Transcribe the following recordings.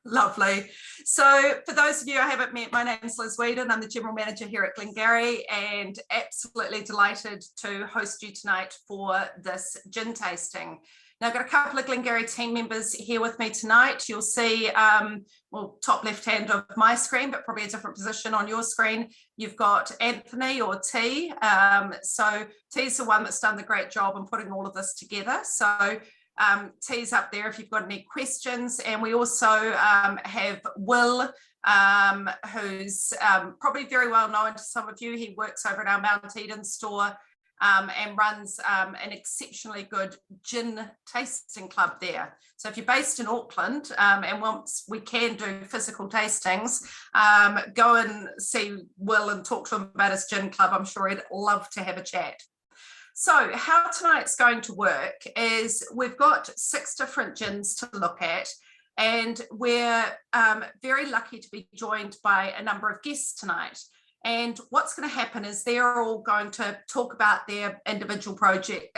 Lovely. So for those of you I haven't met, my name is Liz Whedon. I'm the General Manager here at Glengarry and absolutely delighted to host you tonight for this gin tasting. Now I've got a couple of Glengarry team members here with me tonight. You'll see, well, top left hand of my screen, but probably a different position on your screen. You've got Anthony or T. So T's the one that's done the great job in putting all of this together. So T's up there if you've got any questions, and we also have Will, who's probably very well known to some of you. He works over at our Mount Eden store and runs an exceptionally good gin tasting club there. So if you're based in Auckland and once we can do physical tastings, go and see Will and talk to him about his gin club. I'm sure he'd love to have a chat. So how tonight's going to work is we've got 6 different gins to look at, and we're very lucky to be joined by a number of guests tonight. And what's going to happen is they're all going to talk about their individual projects.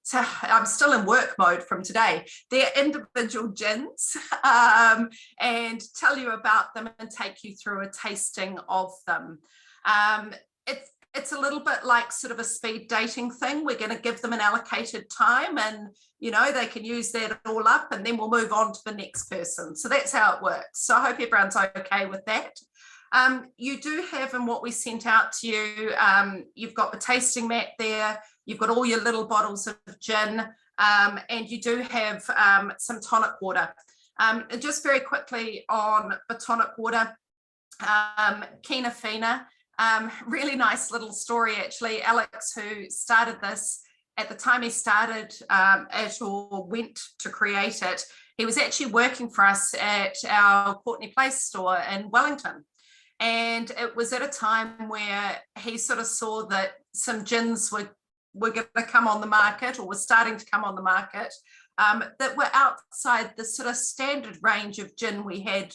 So I'm still in work mode from today. Their individual gins, and tell you about them and take you through a tasting of them. It's a little bit like sort of a speed dating thing. We're going to give them an allocated time and, you know, they can use that all up and then we'll move on to the next person. So that's how it works. So I hope everyone's okay with that. You do have in what we sent out to you, you've got the tasting mat there, you've got all your little bottles of gin, and you do have some tonic water. And just very quickly on the tonic water, Kina Fina, really nice little story actually. Alex, who started this, at the time he started it or went to create it, he was actually working for us at our Courtney Place store in Wellington. And it was at a time where he sort of saw that some gins were going to come on the market, or were starting to come on the market, that were outside the sort of standard range of gin we had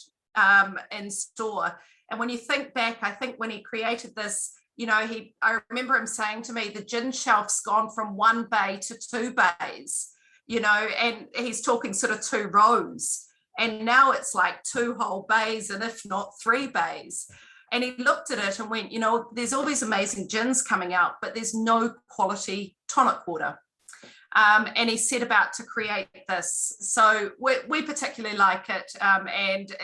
in store. And when you think back, I think when he created this, you know, I remember him saying to me, the gin shelf's gone from 1 bay to 2 bays, you know, and he's talking sort of 2 rows. And now it's like 2 whole bays, and if not 3 bays. And he looked at it and went, you know, there's all these amazing gins coming out, but there's no quality tonic water. And he set about to create this. So we particularly like it, and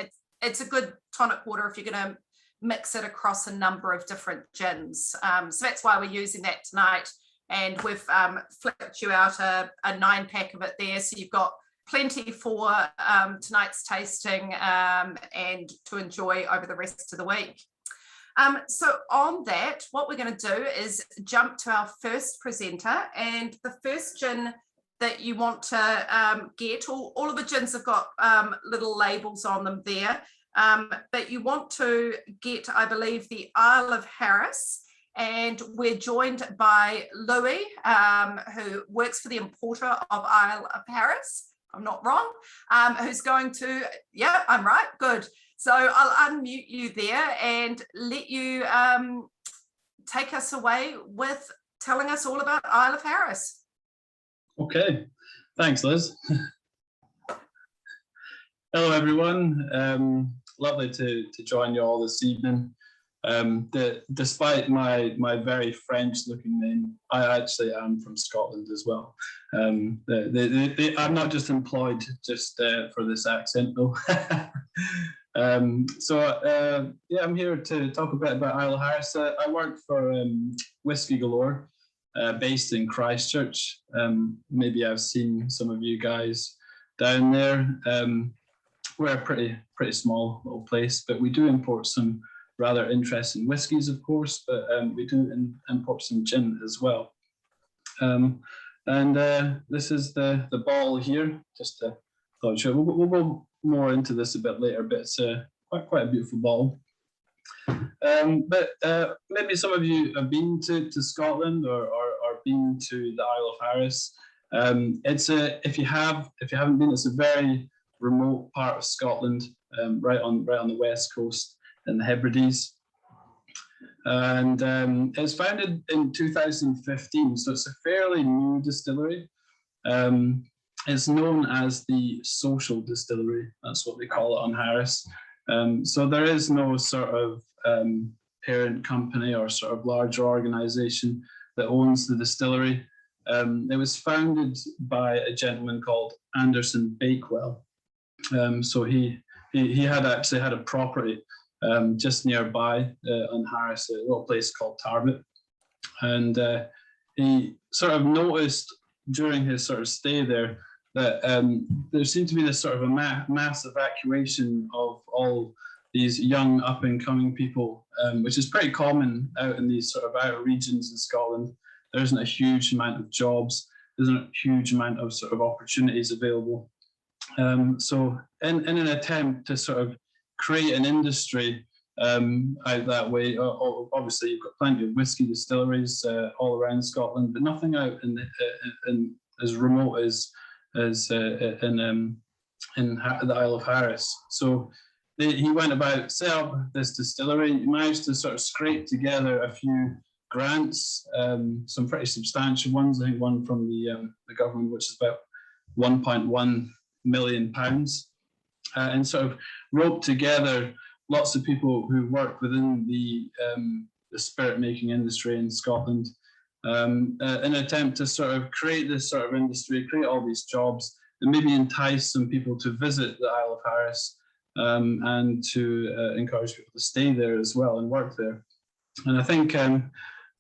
it's a good tonic water if you're going to mix it across a number of different gins. So that's why we're using that tonight. And we've flipped you out a 9-pack of it there. So you've got plenty for tonight's tasting and to enjoy over the rest of the week. So on that, what we're going to do is jump to our first presenter, and the first gin that you want to get, all of the gins have got little labels on them there, but you want to get, I believe, the Isle of Harris, and we're joined by Louis, who works for the importer of Isle of Harris. I'm not wrong, who's going to, yeah, I'm right, good. So I'll unmute you there and let you take us away with telling us all about Isle of Harris. Okay, thanks, Liz. Hello, everyone. Lovely to join you all this evening. Despite my very French-looking name, I actually am from Scotland as well. I'm not just employed just for this accent, though. Yeah, I'm here to talk a bit about Isle of Harris. I work for Whiskey Galore, based in Christchurch. Maybe I've seen some of you guys down there. We're a pretty small little place, but we do import some rather interesting whiskies, of course, but we do import some gin as well. This is the ball here. Just to thought, sure, we'll go more into this a bit later, but it's quite a beautiful ball. But maybe some of you have been to Scotland or been to the Isle of Harris. If you haven't been, it's a very remote part of Scotland, right on the west coast in the Hebrides. And it was founded in 2015, so it's a fairly new distillery. It's known as the social distillery. That's what they call it on Harris. So there is no sort of parent company or sort of larger organization that owns the distillery. It was founded by a gentleman called Anderson Bakewell. So he had actually had a property just nearby on Harris, a little place called Tarbet. And he sort of noticed during his sort of stay there that there seemed to be this sort of a mass evacuation of all these young up and coming people, which is pretty common out in these sort of outer regions in Scotland. There isn't a huge amount of jobs, there isn't a huge amount of sort of opportunities available. So in an attempt to sort of create an industry out that way, obviously you've got plenty of whiskey distilleries all around Scotland, but nothing out in as remote as in the Isle of Harris. So he went about, set up this distillery. He managed to sort of scrape together a few grants, some pretty substantial ones. I think one from the government, which is about £1.1 million, and sort of roped together lots of people who work within the spirit making industry in Scotland, in an attempt to sort of create this sort of industry, create all these jobs, and maybe entice some people to visit the Isle of Harris, and to encourage people to stay there as well and work there. And I think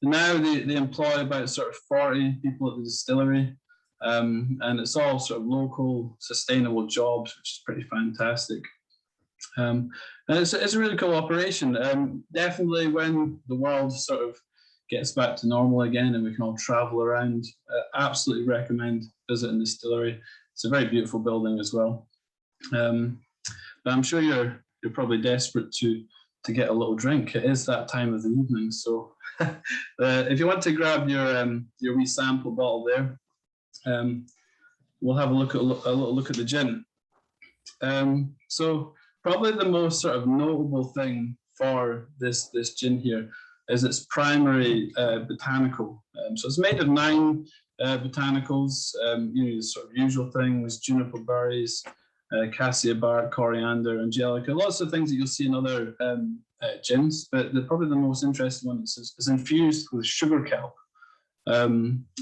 now they employ about sort of 40 people at the distillery, and it's all sort of local, sustainable jobs, which is pretty fantastic. And it's a really cool operation. Definitely when the world sort of gets back to normal again and we can all travel around, absolutely recommend visiting the distillery. It's a very beautiful building as well. But I'm sure you're probably desperate to get a little drink. It is that time of the evening, so if you want to grab your wee sample bottle there, we'll have a little look at the gin. So probably the most sort of notable thing for this gin here is its primary botanical. So it's made of 9 botanicals. The sort of usual things: juniper berries, cassia bark, coriander, angelica, lots of things that you'll see in other gins, but probably the most interesting one is infused with sugar kelp,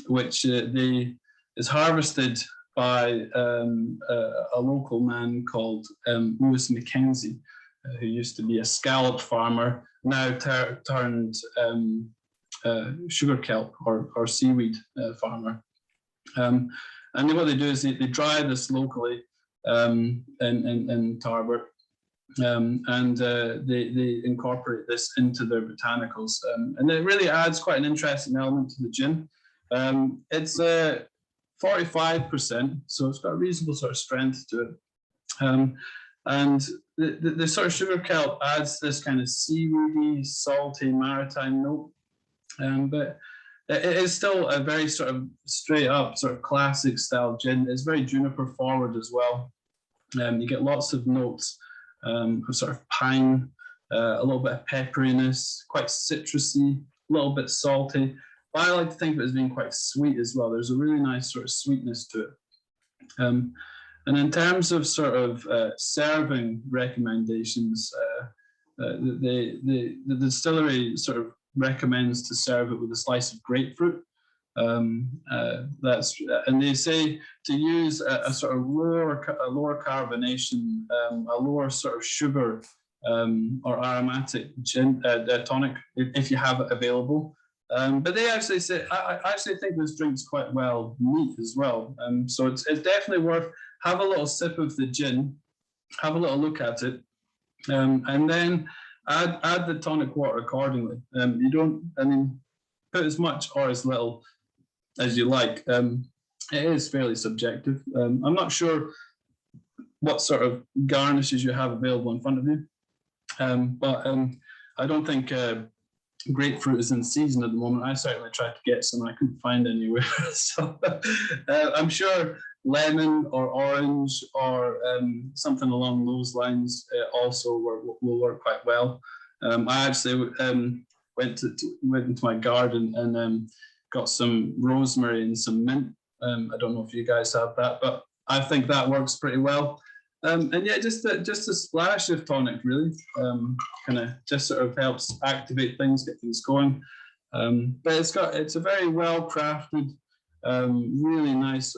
which is harvested by a local man called Lewis Mackenzie, who used to be a scallop farmer, now turned sugar kelp or seaweed farmer. And what they do is they dry this locally in Tarbert, and they incorporate this into their botanicals, and it really adds quite an interesting element to the gin. It's 45%, so it's got a reasonable sort of strength to it, and the sort of sugar kelp adds this kind of seaweedy, salty, maritime note, but it is still a very sort of straight up sort of classic style gin. It's very juniper forward as well. You get lots of notes of sort of pine, a little bit of pepperiness, quite citrusy, a little bit salty. But I like to think of it as being quite sweet as well. There's a really nice sort of sweetness to it. And in terms of sort of serving recommendations, the distillery sort of recommends to serve it with a slice of grapefruit. And they say to use a sort of lower carbonation, a lower sort of sugar or aromatic gin tonic if you have it available. But they actually say I actually think this drink's quite well neat as well. So it's definitely worth. Have a little sip of the gin, have a little look at it, and then add the tonic water accordingly. Put as much or as little as you like. It is fairly subjective. I'm not sure what sort of garnishes you have available in front of you, but I don't think grapefruit is in season at the moment. I certainly tried to get some, I couldn't find anywhere. So I'm sure lemon or orange or something along those lines also will work quite well. I actually went into my garden and got some rosemary and some mint I don't know if you guys have that, but I think that works pretty well. And yeah, just a splash of tonic, really, kind of just sort of helps activate things, get things going. But it's a very well crafted, really nice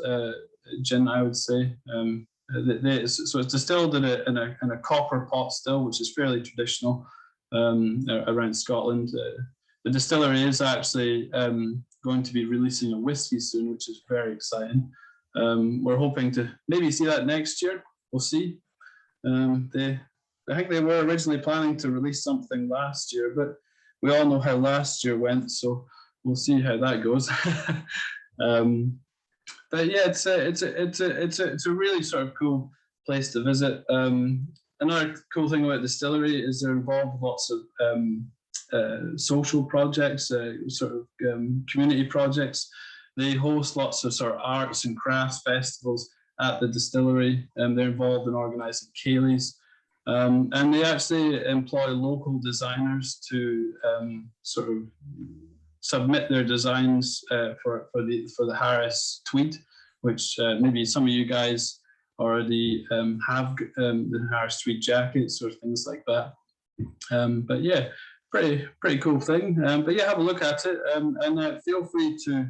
gin, I would say. So it's distilled in a copper pot still, which is fairly traditional around Scotland. The distillery is actually going to be releasing a whiskey soon, which is very exciting. We're hoping to maybe see that next year. We'll see. I think they were originally planning to release something last year, but we all know how last year went, so we'll see how that goes. But yeah, it's a really sort of cool place to visit. Another cool thing about the distillery is they're involved with lots of social projects, community projects. They host lots of sort of arts and crafts festivals at the distillery, and they're involved in organising ceilidhs. And they actually employ local designers to sort of submit their designs for the Harris tweed, which maybe some of you guys already have the Harris tweed jackets or things like that. But yeah, pretty cool thing. But yeah, have a look at it, and feel free to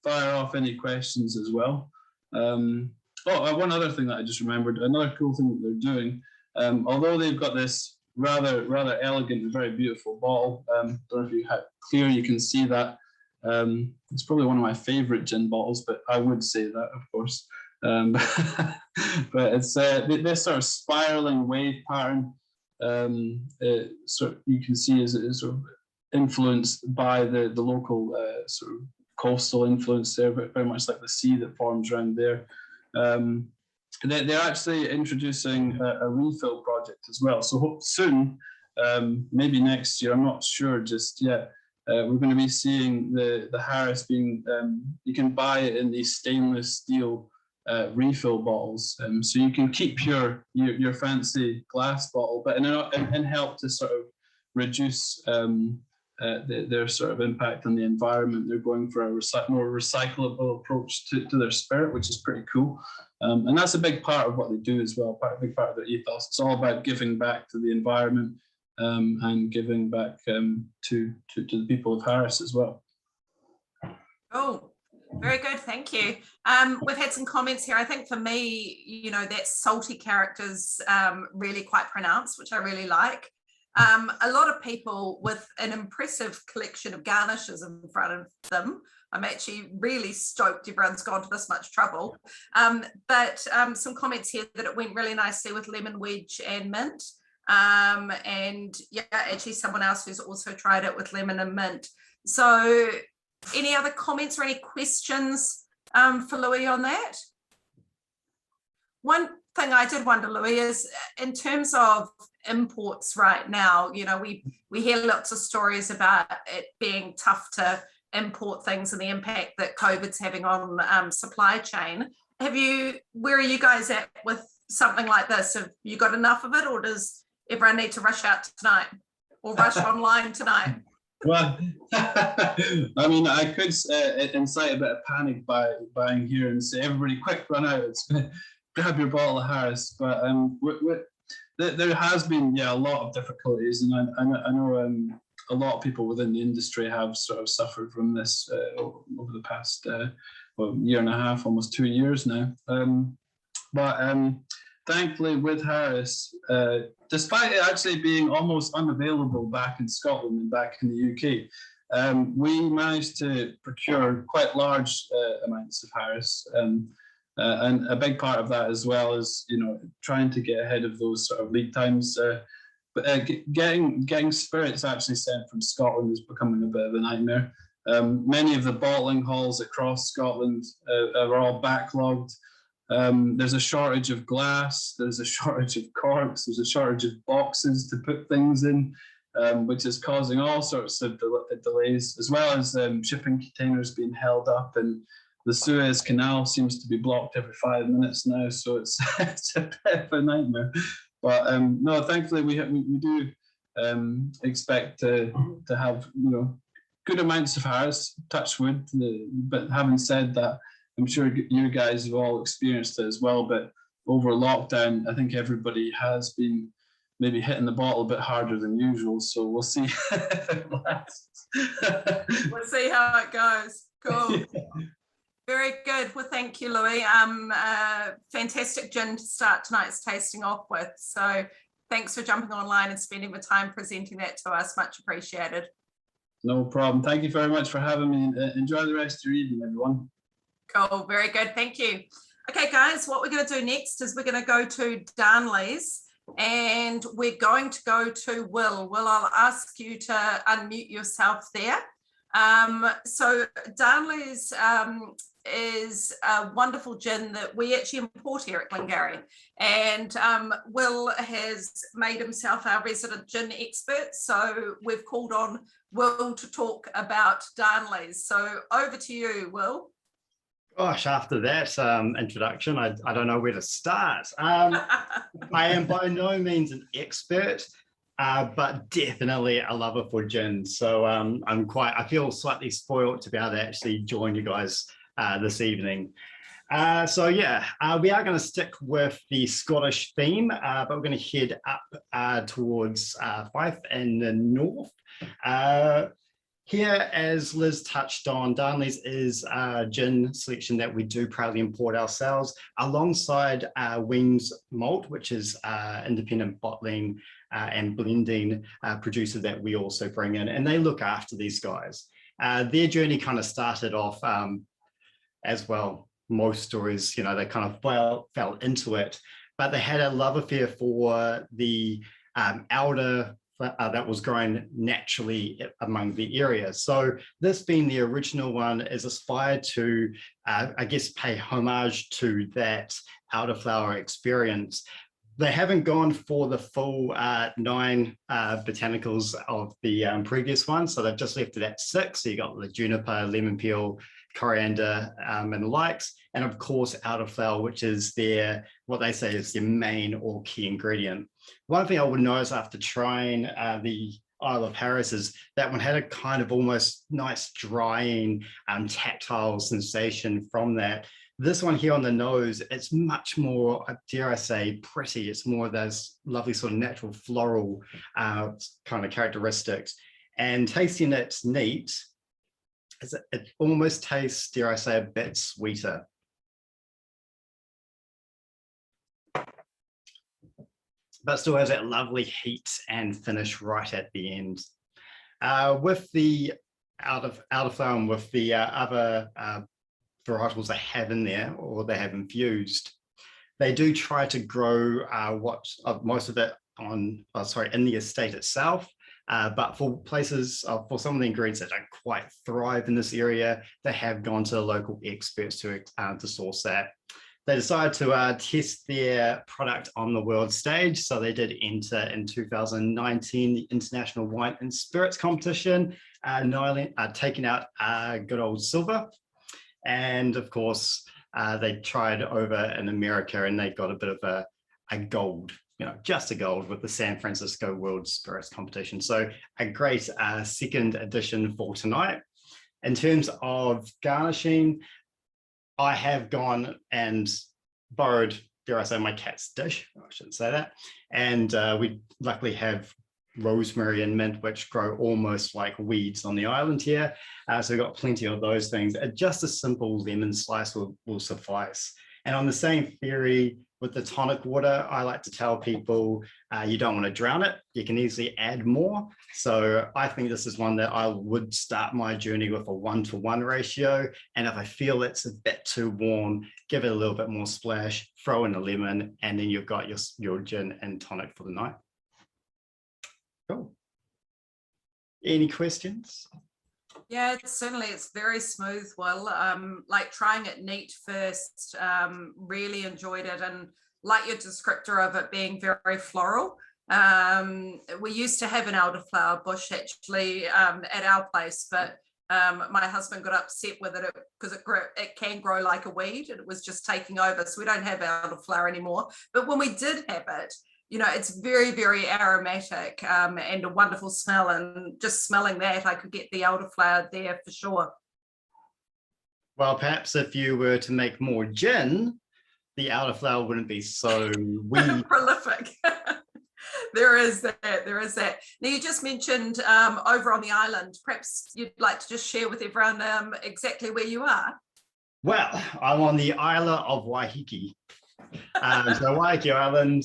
fire off any questions as well. One other thing that I just remembered, another cool thing that they're doing, although they've got this rather elegant and very beautiful bottle. Don't know if clear you can see that. It's probably one of my favorite gin bottles, but I would say that, of course. But it's this sort of spiraling wave pattern. You can see is sort of influenced by the local sort of coastal influence there, but very much like the sea that forms around there. They're actually introducing a refill project as well. So hope soon, maybe next year, I'm not sure just yet, we're going to be seeing the Harris being, you can buy it in these stainless steel refill bottles. So you can keep your fancy glass bottle, but and help to sort of reduce their sort of impact on the environment. They're going for a more recyclable approach to their spirit, which is pretty cool. And that's a big part of what they do as well, a big part of their ethos. It's all about giving back to the environment and giving back to the people of Harris as well. Oh, very good, thank you. We've had some comments here. I think for me, that salty character's really quite pronounced, which I really like. A lot of people with an impressive collection of garnishes in front of them. I'm actually really stoked everyone's gone to this much trouble. But some comments here that it went really nicely with lemon wedge and mint. And yeah, actually someone else who's also tried it with lemon and mint. So any other comments or any questions for Louis on that? One thing I did wonder, Louis, is in terms of imports right now, we hear lots of stories about it being tough to import things and the impact that COVID's having on supply chain. Where are you guys at with something like this? Have you got enough of it, or does everyone need to rush out tonight or rush online tonight? Well, I mean, I could incite a bit of panic by buying here and say, everybody quick, run out, grab your bottle of Harris. But there has been, a lot of difficulties, and I know a lot of people within the industry have sort of suffered from this over the past year and a half, almost 2 years now. But thankfully with Harris, despite it actually being almost unavailable back in Scotland and back in the UK, we managed to procure quite large amounts of Harris. And a big part of that as well is, trying to get ahead of those sort of lead times. But getting spirits actually sent from Scotland is becoming a bit of a nightmare. Many of the bottling halls across Scotland are all backlogged. There's a shortage of glass, there's a shortage of corks, there's a shortage of boxes to put things in, which is causing all sorts of delays, as well as shipping containers being held up, and the Suez Canal seems to be blocked every 5 minutes now, so it's a bit of a nightmare. But no, thankfully we do expect to have good amounts of Harris, touch wood. But having said that, I'm sure you guys have all experienced it as well, but over lockdown, I think everybody has been maybe hitting the bottle a bit harder than usual. So we'll see if it lasts. We'll see how it goes. Cool. Yeah. Very good. Well, thank you, Louis. Fantastic gin to start tonight's tasting off with. So thanks for jumping online and spending the time presenting that to us. Much appreciated. No problem. Thank you very much for having me. Enjoy the rest of your evening, everyone. Cool. Very good. Thank you. Okay, guys, what we're going to do next is we're going to go to Darnley's, and we're going to go to Will. Will, I'll ask you to unmute yourself there. So Darnley's is a wonderful gin that we actually import here at Glengarry, and Will has made himself our resident gin expert, so we've called on Will to talk about Darnley's. So over to you, Will. Gosh, after that introduction, I don't know where to start. I am by no means an expert, but definitely a lover for gin. So I feel slightly spoiled to be able to actually join you guys this evening. So yeah, we are going to stick with the Scottish theme, but we're going to head up towards Fife in the north. Here, as Liz touched on, Darnley's is a gin selection that we do proudly import ourselves, alongside Wings Malt, which is independent bottling and blending producer that we also bring in, and they look after these guys. Their journey kind of started off as well. Most stories, you know, they kind of fell into it, but they had a love affair for the elder that was growing naturally among the area. So this being the original one is aspired to, I guess, pay homage to that elderflower experience. They haven't gone for the full 9 botanicals of the previous one, so they've just left it at 6. So you got the juniper, lemon peel, coriander, and the likes, and of course elderflower, which is what they say is their main or key ingredient. One thing I would notice after trying the Isle of Harris is that one had a kind of almost nice drying tactile sensation from that. This one here on the nose, it's much more, dare I say, pretty. It's more of those lovely sort of natural floral kind of characteristics. And tasting it neat, it almost tastes, dare I say, a bit sweeter. But still has that lovely heat and finish right at the end. With the elderflower and with the other varietals they have in there, or they have infused, they do try to grow most of it in the estate itself. But for places, for some of the ingredients that don't quite thrive in this area, they have gone to the local experts to source that. They decided to test their product on the world stage. So they did enter in 2019 the International Wine and Spirits Competition, taking out good old silver. And of course, they tried over in America and they got a bit of a gold, just a gold with the San Francisco World Spirits Competition. So a great second edition for tonight. In terms of garnishing, I have gone and borrowed, dare I say, my cat's dish. I shouldn't say that. And we luckily have rosemary and mint, which grow almost like weeds on the island here. So we've got plenty of those things. Just a simple lemon slice will suffice. And on the same theory, with the tonic water, I like to tell people you don't want to drown it. You can easily add more. So I think this is one that I would start my journey with a 1-to-1 ratio. And if I feel it's a bit too warm, give it a little bit more splash, throw in a lemon, and then you've got your gin and tonic for the night. Cool. Any questions? Yeah, it's very smooth. Well, like trying it neat first, really enjoyed it, and like your descriptor of it being very floral. We used to have an elderflower bush actually at our place, but my husband got upset with it because it can grow like a weed, and it was just taking over. So we don't have elderflower anymore. But when we did have it, it's very, very aromatic and a wonderful smell. And just smelling that, I could get the elderflower there for sure. Well, perhaps if you were to make more gin, the elderflower wouldn't be so weedy. Prolific. There is that. Now, you just mentioned over on the island. Perhaps you'd like to just share with everyone exactly where you are. Well, I'm on the island of Waiheke. So Waiheke Island,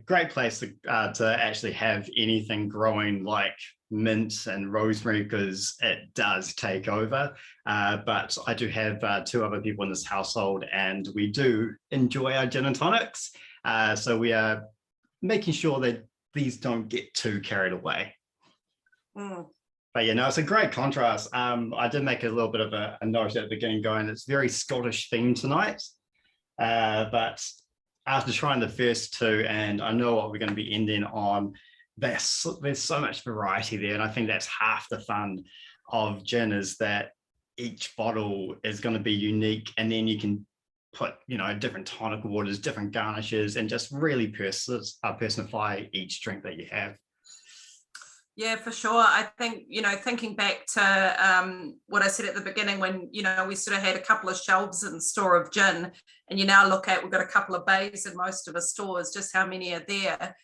great place to actually have anything growing like mint and rosemary, because it does take over. But I do have 2 other people in this household, and we do enjoy our gin and tonics. So we are making sure that these don't get too carried away. But it's a great contrast. I did make a little bit of a note at the beginning going, it's very Scottish themed tonight. But after trying the first 2, and I know what we're going to be ending on, there's so much variety there. And I think that's half the fun of gin, is that each bottle is going to be unique. And then you can put, different tonic waters, different garnishes, and just really personify each drink that you have. Yeah, for sure. I think, thinking back to what I said at the beginning, when, we sort of had a couple of shelves in the store of gin, and you now look at, we've got a couple of bays in most of the stores, just how many are there.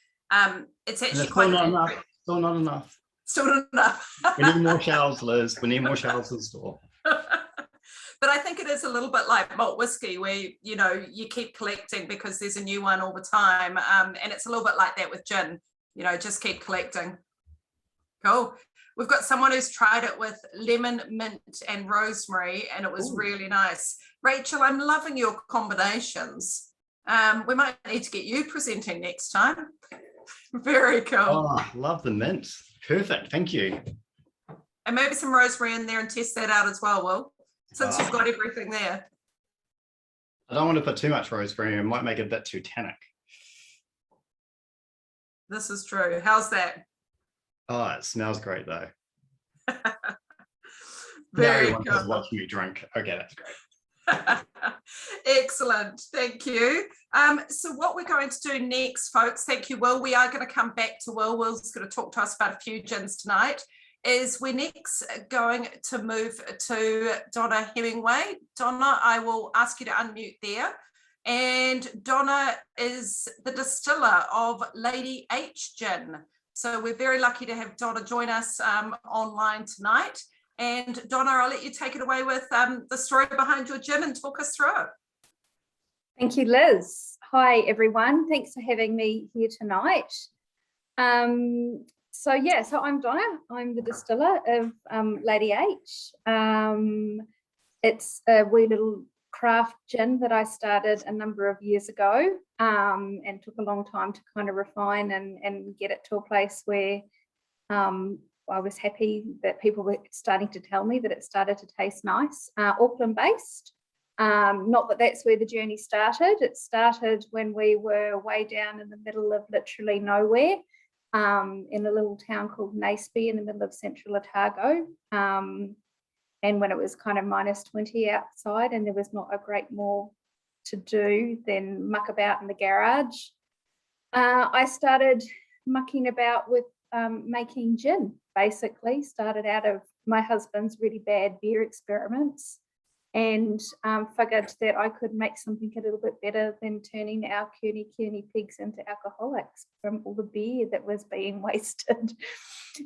It's actually quite not enough. Still not enough. Still not enough. We need more shelves, Liz. We need more shelves in the store. But I think it is a little bit like malt whiskey, where, you keep collecting because there's a new one all the time. And it's a little bit like that with gin, just keep collecting. Cool. We've got someone who's tried it with lemon, mint, and rosemary, and it was really nice. Rachel, I'm loving your combinations. We might need to get you presenting next time. Very cool. Oh, love the mint. Perfect. Thank you. And maybe some rosemary in there and test that out as well, Will, since you've got everything there. I don't want to put too much rosemary. It might make it a bit too tannic. This is true. How's that? Oh, it smells great though. Very good. good. Watching me drink. Okay, that's great. Excellent. Thank you. So what we're going to do next, folks, thank you, Will. We are going to come back to Will. Will's going to talk to us about a few gins tonight. Is we're next going to move to Donna Hemingway. Donna, I will ask you to unmute there. And Donna is the distiller of Lady H Gin. So we're very lucky to have Donna join us online tonight. And Donna, I'll let you take it away with the story behind your gin and talk us through it. Thank you, Liz. Hi, everyone. Thanks for having me here tonight. So I'm Donna. I'm the distiller of Lady H. It's a wee little craft gin that I started a number of years ago, and took a long time to kind of refine and get it to a place where I was happy that people were starting to tell me that it started to taste nice. Auckland based. Not that that's where the journey started. It started when we were way down in the middle of literally nowhere, in a little town called Naseby in the middle of central Otago. And when it was kind of minus 20 outside and there was not a great more to do than muck about in the garage, I started mucking about with making gin. Basically started out of my husband's really bad beer experiments, and figured that I could make something a little bit better than turning our CUNY pigs into alcoholics from all the beer that was being wasted.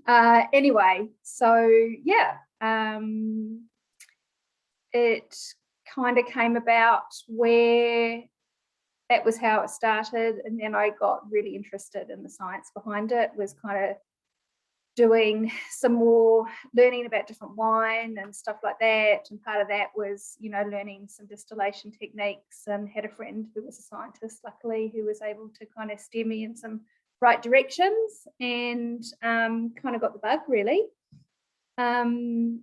Anyway, so yeah, it kind of came about where that was how it started, and then I got really interested in the science behind it. Was kind of doing some more learning about different wine and stuff like that, and part of that was, you know, learning some distillation techniques, and had a friend who was a scientist, luckily, who was able to kind of steer me in some right directions, and kind of got the bug, really. And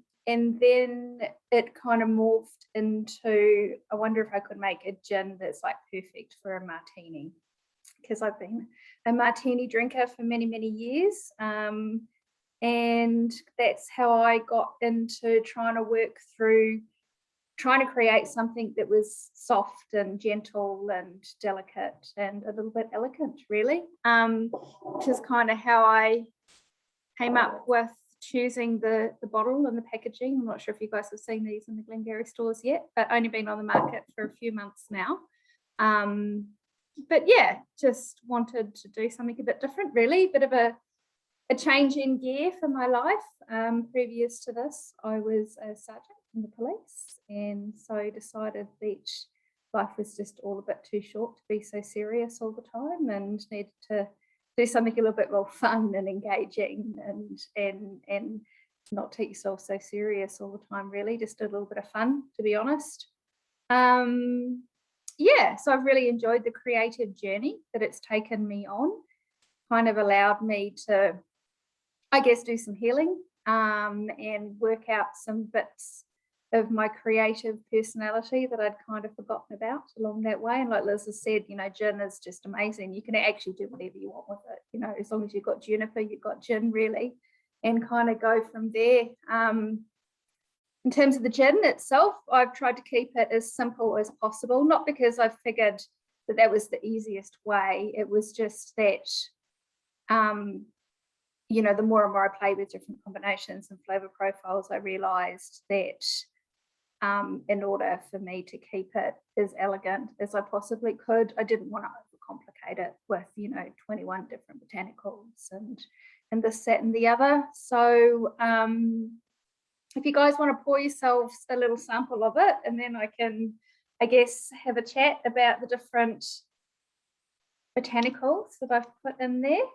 then it kind of morphed into, I wonder if I could make a gin that's like perfect for a martini, because I've been a martini drinker for many, many years. And that's how I got into trying to work through, trying to create something that was soft and gentle and delicate and a little bit elegant, really, which is kind of how I came up with choosing the bottle and the packaging. I'm not sure if you guys have seen these in the Glengarry stores yet, but only been on the market for a few months now. But yeah, just wanted to do something a bit different, really, bit of a change in gear for my life. Previous to this, I was a sergeant in the police, and so decided that life was just all a bit too short to be so serious all the time, and needed to do something a little bit more fun and engaging, and not take yourself so serious all the time, really, just a little bit of fun, to be honest. Yeah, so I've really enjoyed the creative journey that it's taken me on. Kind of allowed me to, I guess, do some healing and work out some bits of my creative personality that I'd kind of forgotten about along that way. And like Liz has said, you know, gin is just amazing. You can actually do whatever you want with it, you know, as long as you've got juniper, you've got gin, really, and kind of go from there. In terms of the gin itself, I've tried to keep it as simple as possible, not because I figured that that was the easiest way. It was just that, you know, the more and more I played with different combinations and flavor profiles, I realized that in order for me to keep it as elegant as I possibly could, I didn't want to overcomplicate it with, you know, 21 different botanicals and this, that, and the other. So if you guys want to pour yourselves a little sample of it, and then I can, I guess, have a chat about the different botanicals that I've put in there.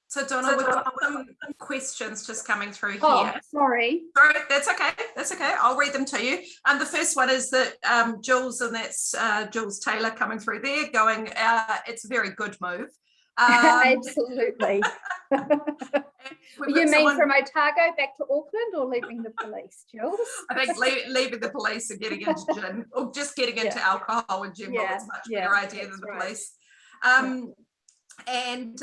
So Donna, we've got some questions just coming through here. Oh, sorry. Sorry, that's okay. That's okay. I'll read them to you. And the first one is that Jules, and that's Jules Taylor coming through there, going, it's a very good move. Absolutely. You mean from Otago back to Auckland, or leaving the police, Jules? I think leaving the police and getting into gin, or just getting into alcohol in general is a much better idea than the police. And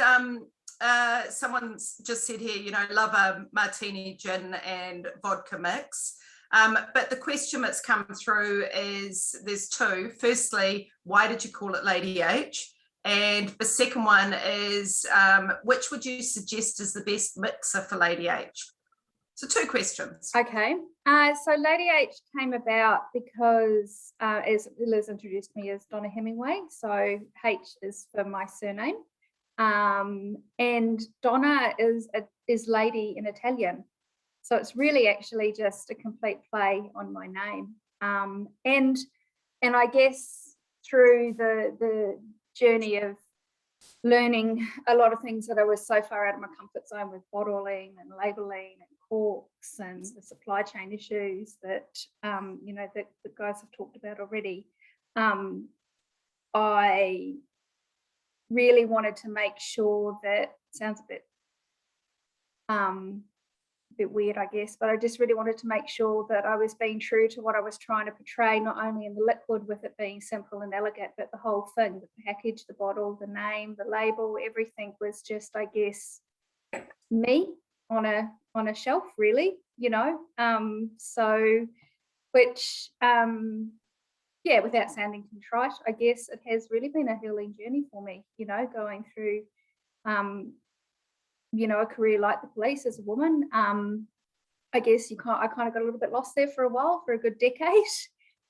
someone's just said here, you know, love a martini gin and vodka mix. But the question that's come through is, there's two. Firstly, why did you call it Lady H? And the second one is, which would you suggest is the best mixer for Lady H? So two questions. Okay. So Lady H came about because, as Liz introduced me as Donna Hemingway, so H is for my surname. And Donna is lady in Italian. So it's really actually just a complete play on my name. And I guess through the journey of learning a lot of things that I was so far out of my comfort zone with bottling and labeling and corks and the supply chain issues that, you know, that the guys have talked about already, I really wanted to make sure that, sounds a bit weird, I guess, but I just really wanted to make sure that I was being true to what I was trying to portray, not only in the liquid with it being simple and elegant, but the whole thing, the package, the bottle, the name, the label, everything was just, I guess, me on a shelf, really, you know. So which yeah, without sounding contrite, I guess it has really been a healing journey for me, you know, going through you know, a career like the police as a woman. I guess I kind of got a little bit lost there for a while, for a good decade.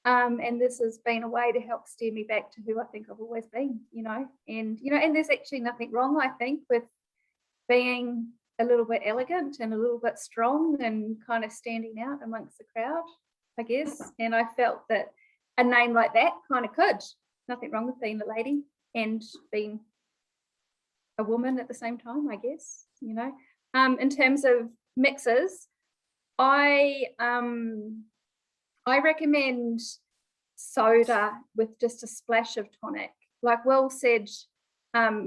And this has been a way to help steer me back to who I think I've always been, you know. And, you know, and there's actually nothing wrong, I think, with being a little bit elegant and a little bit strong and kind of standing out amongst the crowd, I guess. And I felt that a name like that kind of could. Nothing wrong with being a lady and being a woman at the same time, I guess, you know. In terms of mixes, I recommend soda with just a splash of tonic. Like Will said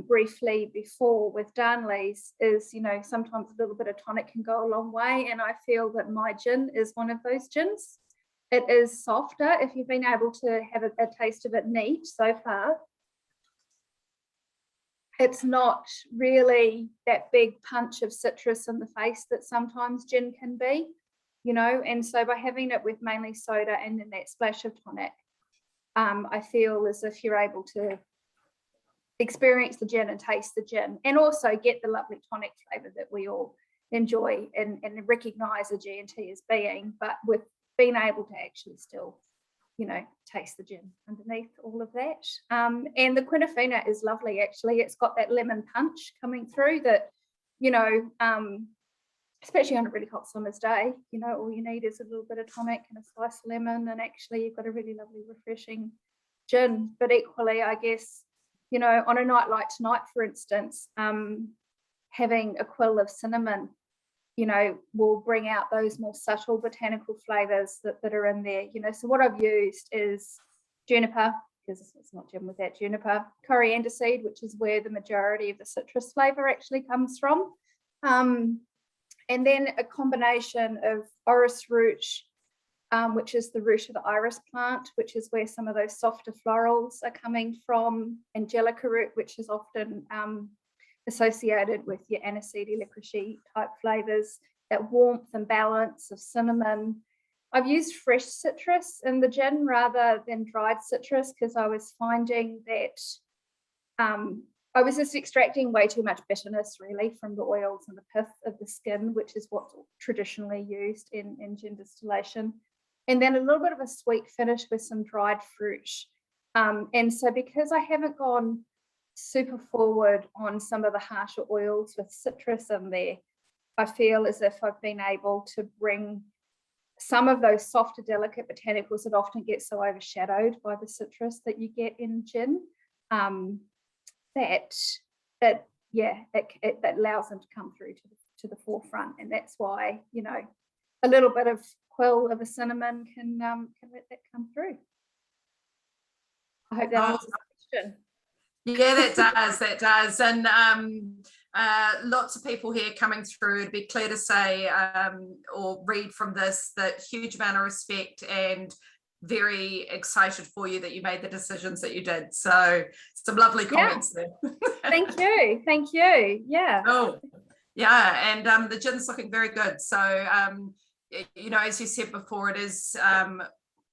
briefly before with Darnley's, is, you know, sometimes a little bit of tonic can go a long way, and I feel that my gin is one of those gins. It is softer. If you've been able to have a taste of it neat so far, it's not really that big punch of citrus in the face that sometimes gin can be, you know. And so by having it with mainly soda and then that splash of tonic, I feel as if you're able to experience the gin and taste the gin, and also get the lovely tonic flavour that we all enjoy and recognize a G&T as being, but with being able to actually still, you know, taste the gin underneath all of that. And the Quinafina is lovely, actually. It's got that lemon punch coming through that, you know, especially on a really hot summer's day, you know, all you need is a little bit of tonic and a slice of lemon, and actually you've got a really lovely, refreshing gin. But equally, I guess, you know, on a night like tonight, for instance, having a quill of cinnamon, you know, will bring out those more subtle botanical flavors that are in there, you know. So what I've used is juniper, because it's not gin without juniper, coriander seed, which is where the majority of the citrus flavor actually comes from. And then a combination of orris root, which is the root of the iris plant, which is where some of those softer florals are coming from, angelica root, which is often associated with your aniseedy, licoricey type flavors, that warmth and balance of cinnamon. I've used fresh citrus in the gin rather than dried citrus, because I was finding that I was just extracting way too much bitterness really from the oils and the pith of the skin, which is what's traditionally used in gin distillation. And then a little bit of a sweet finish with some dried fruit. And so because I haven't gone super forward on some of the harsher oils with citrus in there, I feel as if I've been able to bring some of those softer, delicate botanicals that often get so overshadowed by the citrus that you get in gin, that allows them to come through to the forefront. And that's why, you know, a little bit of quill of a cinnamon can let that come through. I hope that answers the question. Yeah, that does. And lots of people here coming through. It'd be clear to say or read from this that huge amount of respect and very excited for you that you made the decisions that you did. So some lovely comments there. Thank you. Yeah. Oh, yeah. And the gin's looking very good. So, you know, as you said before, it is,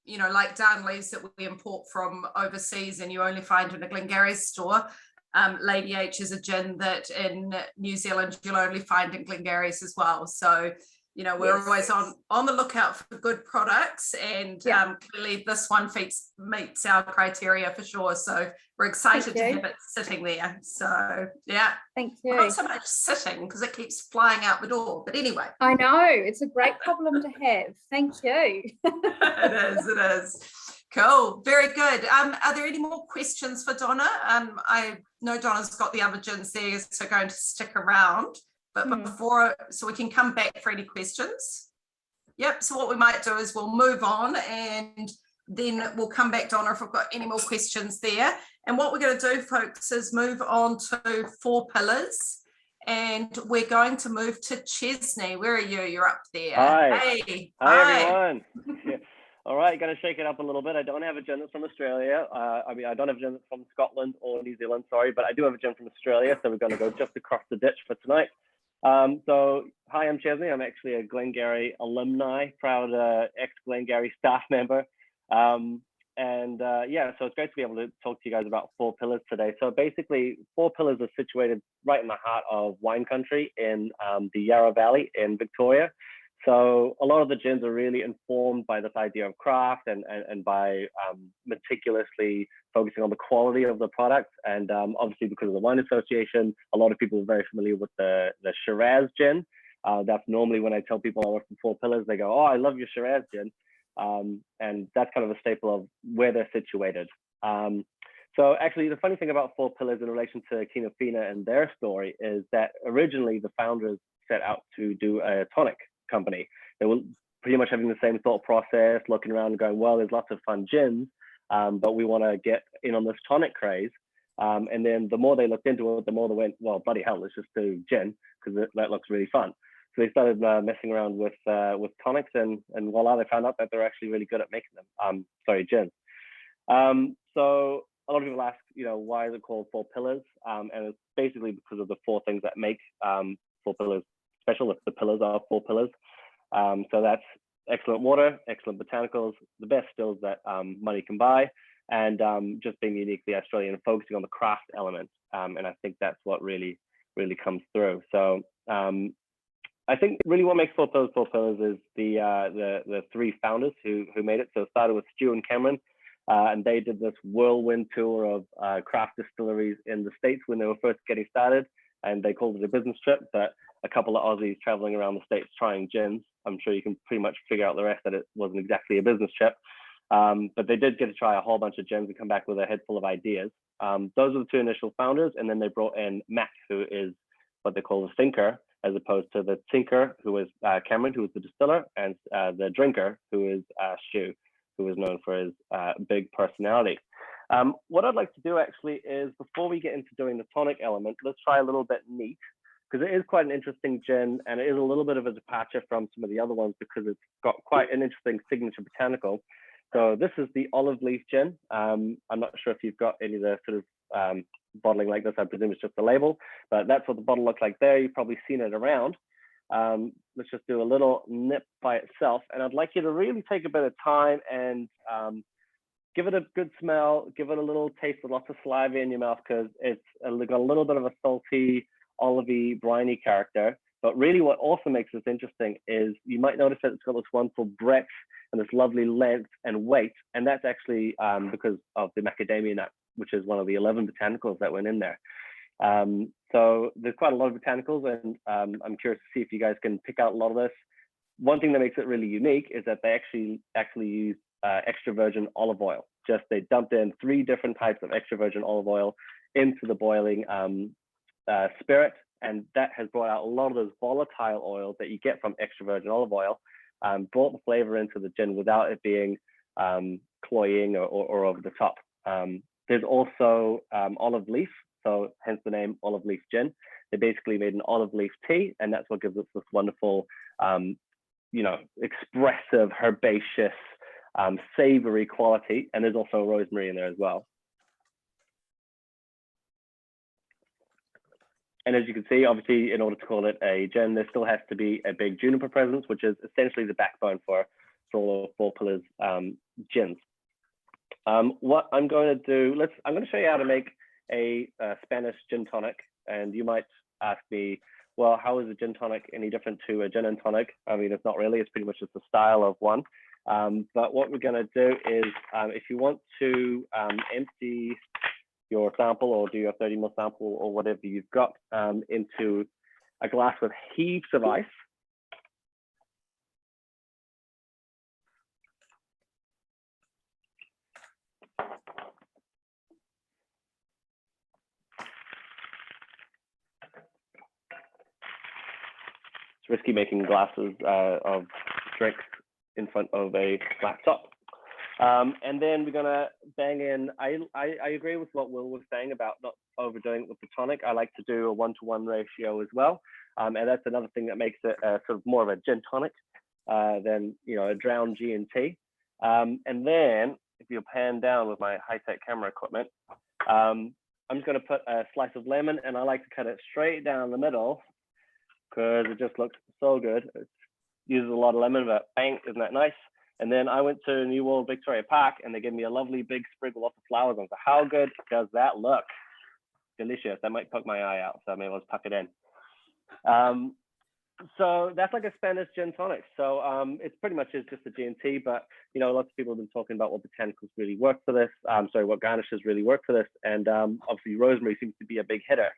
you know, like down leaves that we import from overseas and you only find in a Glengarry's store. Lady H is a gin that in New Zealand you'll only find in Glengarry's as well. So, you know, we're always on the lookout for good products, and clearly this one meets our criteria for sure. So we're excited to have it sitting there. So yeah, thank you. Well, not so much sitting because it keeps flying out the door, but anyway. I know, it's a great problem to have. Thank you. It is. Cool, very good. Are there any more questions for Donna? I know Donna's got the other gins there, so going to stick around. But before, so we can come back for any questions. Yep, so what we might do is we'll move on and then we'll come back, Donna, if we've got any more questions there. And what we're going to do, folks, is move on to Four Pillars. And we're going to move to Chesney. Where are you? You're up there. Hi. Hey. Hi, everyone. All right, got to shake it up a little bit. I don't have a gin that's from Australia. I don't have a gin that's from Scotland or New Zealand, sorry, but I do have a gin from Australia. So we're going to go just across the ditch for tonight. So hi, I'm Chesney. I'm actually a Glengarry alumni, proud ex-Glengarry staff member. So it's great to be able to talk to you guys about Four Pillars today. So basically, Four Pillars are situated right in the heart of wine country in the Yarra Valley in Victoria. So a lot of the gins are really informed by this idea of craft and by meticulously focusing on the quality of the product. And obviously because of the Wine Association, a lot of people are very familiar with the Shiraz Gin. That's normally when I tell people I work for Four Pillars, they go, oh, I love your Shiraz Gin. And that's kind of a staple of where they're situated. So actually the funny thing about Four Pillars in relation to Quinafina and their story is that originally the founders set out to do a tonic company. They were pretty much having the same thought process, looking around and going, well, there's lots of fun gins, but we want to get in on this tonic craze. And then the more they looked into it, the more they went, well, bloody hell, let's just do gin because that looks really fun. So they started messing around with tonics, and voila, they found out that they're actually really good at making them. Gin. So a lot of people ask, why is it called Four Pillars? And it's basically because of the four things that make Four Pillars special. The pillars are four pillars. So that's excellent water, excellent botanicals, the best stills that money can buy, and just being uniquely Australian and focusing on the craft element. And I think that's what really comes through. So I think really what makes Four Pillars is the three founders who made it. So it started with Stu and Cameron, and they did this whirlwind tour of craft distilleries in the States when they were first getting started, and they called it a business trip. But a couple of Aussies traveling around the States trying gins, I'm sure you can pretty much figure out the rest that it wasn't exactly a business trip. But they did get to try a whole bunch of gins and come back with a head full of ideas. Those are the two initial founders, and then they brought in Mac, who is what they call the thinker, as opposed to the tinker, who is Cameron, who is the distiller, and the drinker, who is Stu, who is known for his big personality. What I'd like to do actually is, before we get into doing the tonic element, let's try a little bit neat, because it is quite an interesting gin, and it is a little bit of a departure from some of the other ones because it's got quite an interesting signature botanical. So this is the olive leaf gin. I'm not sure if you've got any of the sort of bottling like this. I presume it's just the label, but that's what the bottle looks like there. You've probably seen it around. Let's just do a little nip by itself. And I'd like you to really take a bit of time and give it a good smell, give it a little taste with lots of saliva in your mouth, because it's got a little bit of a salty, olivey, briny character. But really what also makes this interesting is you might notice that it's got this wonderful breadth and this lovely length and weight. And that's actually because of the macadamia nut, which is one of the 11 botanicals that went in there. So there's quite a lot of botanicals, and I'm curious to see if you guys can pick out a lot of this. One thing that makes it really unique is that they actually use extra virgin olive oil. Just they dumped in 3 different types of extra virgin olive oil into the boiling spirit, and that has brought out a lot of those volatile oils that you get from extra virgin olive oil, brought the flavor into the gin without it being cloying or over the top. There's also olive leaf, so hence the name olive leaf gin. They basically made an olive leaf tea, and that's what gives us this wonderful, expressive, herbaceous, savory quality. And there's also rosemary in there as well. And as you can see, obviously, in order to call it a gin, there still has to be a big juniper presence, which is essentially the backbone for all of Four Pillars gins. What I'm going to do, I'm going to show you how to make a Spanish gin tonic. And you might ask me, well, how is a gin tonic any different to a gin and tonic? I mean, it's not really, it's pretty much just the style of one. But what we're going to do is, if you want to empty your sample or do your 30 ml sample or whatever you've got into a glass with heaps of ice. It's risky making glasses of drinks in front of a flat top. And then we're gonna bang in, I agree with what Will was saying about not overdoing it with the tonic. I like to do a 1-to-1 ratio as well. And that's another thing that makes it sort of more of a gin tonic than, a drowned G&T. And then if you pan down with my high-tech camera equipment, I'm just gonna put a slice of lemon, and I like to cut it straight down the middle because it just looks so good. It uses a lot of lemon, but bang, isn't that nice? And then I went to New World Victoria Park, and they gave me a lovely big sprig with lots of flowers on. So how good does that look? Delicious. That might poke my eye out, so maybe I'll just tuck it in. So that's like a Spanish gin tonic. So it's pretty much just a G&T, but lots of people have been talking about what botanicals really work for this. What garnishes really work for this, and obviously rosemary seems to be a big hitter.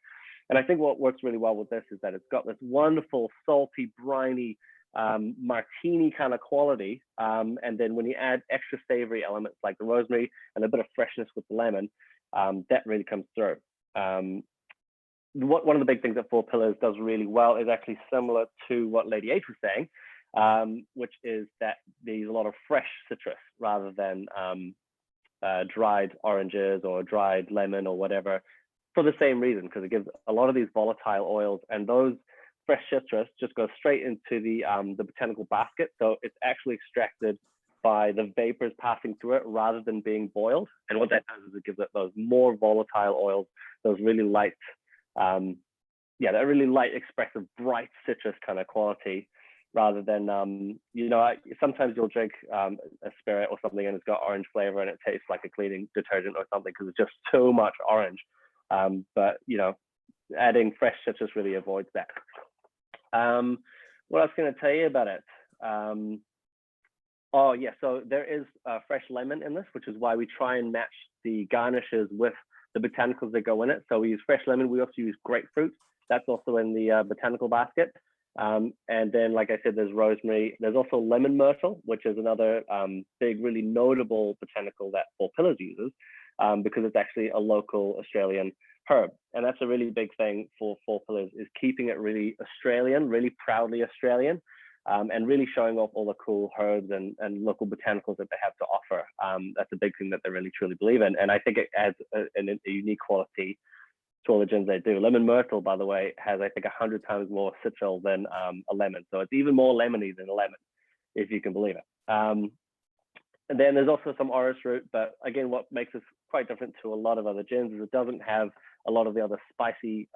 And I think what works really well with this is that it's got this wonderful salty, briny, martini kind of quality, and then when you add extra savory elements like the rosemary and a bit of freshness with the lemon, that really comes through. One of the big things that Four Pillars does really well is actually similar to what Lady H was saying, which is that there's a lot of fresh citrus rather than dried oranges or dried lemon or whatever, for the same reason, because it gives a lot of these volatile oils, and those fresh citrus just goes straight into the botanical basket. So it's actually extracted by the vapors passing through it rather than being boiled. And what that does is it gives it those more volatile oils, those really light, that really light, expressive, bright citrus kind of quality, rather than, sometimes you'll drink a spirit or something and it's got orange flavor and it tastes like a cleaning detergent or something because it's just so much orange. But adding fresh citrus really avoids that. What I was going to tell you about it. Oh yeah, so there is fresh lemon in this, which is why we try and match the garnishes with the botanicals that go in it. So we use fresh lemon. We also use grapefruit. That's also in the botanical basket. And then, like I said, there's rosemary. There's also lemon myrtle, which is another big, really notable botanical that Four Pillars uses, because it's actually a local Australian herb. And that's a really big thing for Four Pillars, is keeping it really Australian, really proudly Australian. And really showing off all the cool herbs and local botanicals that they have to offer. That's a big thing that they really truly believe in. And I think it adds a unique quality to all the gins they do. Lemon myrtle, by the way, has, I think, 100 times more citral than a lemon. So it's even more lemony than a lemon, if you can believe it. And then there's also some orris root. But again, what makes this quite different to a lot of other gins is it doesn't have a lot of the other spicy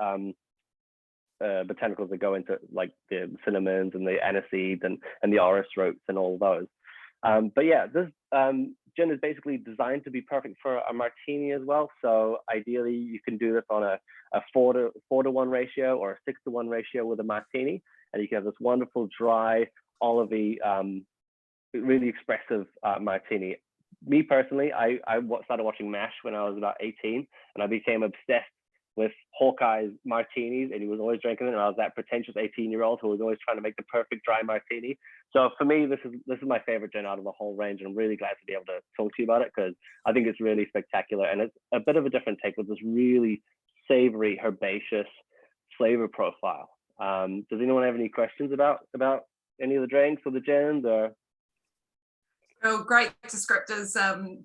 botanicals that go into, like the cinnamons and the aniseeds and the orris roots and all those. But yeah, this gin is basically designed to be perfect for a martini as well. So ideally, you can do this on a 4-to-1 ratio or a 6-to-1 ratio with a martini, and you can have this wonderful, dry, olivey, really expressive martini. Me personally, I started watching MASH when I was about 18, and I became obsessed with Hawkeye's martinis, and he was always drinking it. And I was that pretentious 18-year-old who was always trying to make the perfect dry martini. So for me, this is my favorite gin out of the whole range, and I'm really glad to be able to talk to you about it, because I think it's really spectacular, and it's a bit of a different take with this really savory, herbaceous flavor profile. Does anyone have any questions about any of the drinks or the gins? Or Well, great descriptors,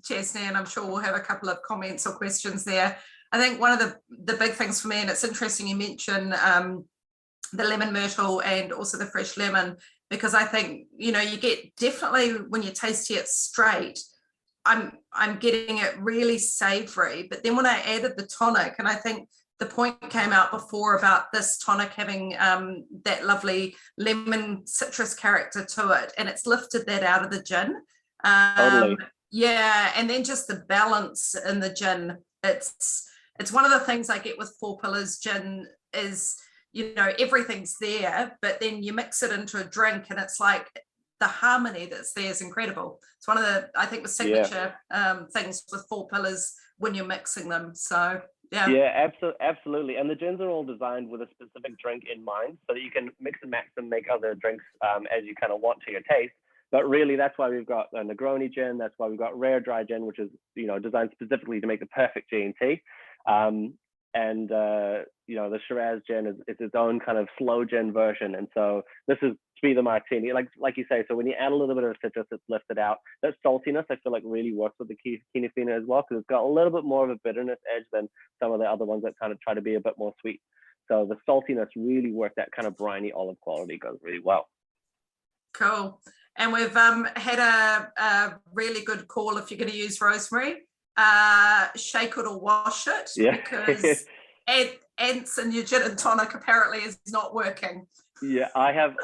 Chesney, and I'm sure we'll have a couple of comments or questions there. I think one of the big things for me, and it's interesting you mention the lemon myrtle and also the fresh lemon, because I think, you know, you get definitely, when you taste it straight, I'm getting it really savory. But then when I added the tonic, and I think the point came out before about this tonic having that lovely lemon citrus character to it, and it's lifted that out of the gin. Totally. Yeah, and then just the balance in the gin. It's one of the things I get with Four Pillars gin is, you know, everything's there, but then you mix it into a drink and it's like the harmony that's there is incredible. It's one of the, I think, the signature things with Four Pillars when you're mixing them. So yeah, absolutely. And the gins are all designed with a specific drink in mind, so that you can mix and match them, make other drinks as you kind of want to your taste. But really, that's why we've got a Negroni gin. That's why we've got Rare Dry Gin, which is, you know, designed specifically to make the perfect G&T. You know, the Shiraz Gin is its own kind of slow gin version. And so this is to be the martini, like you say. So when you add a little bit of citrus, it's lifted out. That saltiness, I feel like, really works with the Quina Fina as well, because it's got a little bit more of a bitterness edge than some of the other ones that kind of try to be a bit more sweet. So the saltiness really works. That kind of briny olive quality goes really well. Cool. And we've had a really good call, if you're going to use rosemary, shake it or wash it, because ants in your gin and tonic apparently is not working. Yeah, I have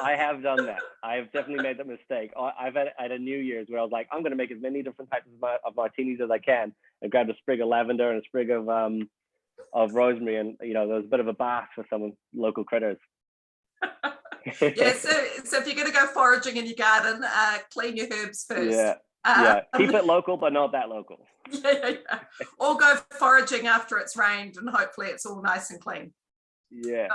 done that. I have definitely made that mistake. I've had a New Year's where I was like, I'm going to make as many different types of martinis as I can, and grabbed a sprig of lavender and a sprig of rosemary, and, you know, there was a bit of a bath for some local critters. Yeah, so if you're going to go foraging in your garden, clean your herbs first. Yeah, keep it local, but not that local. Yeah. Or go foraging after it's rained, and hopefully it's all nice and clean. Yeah.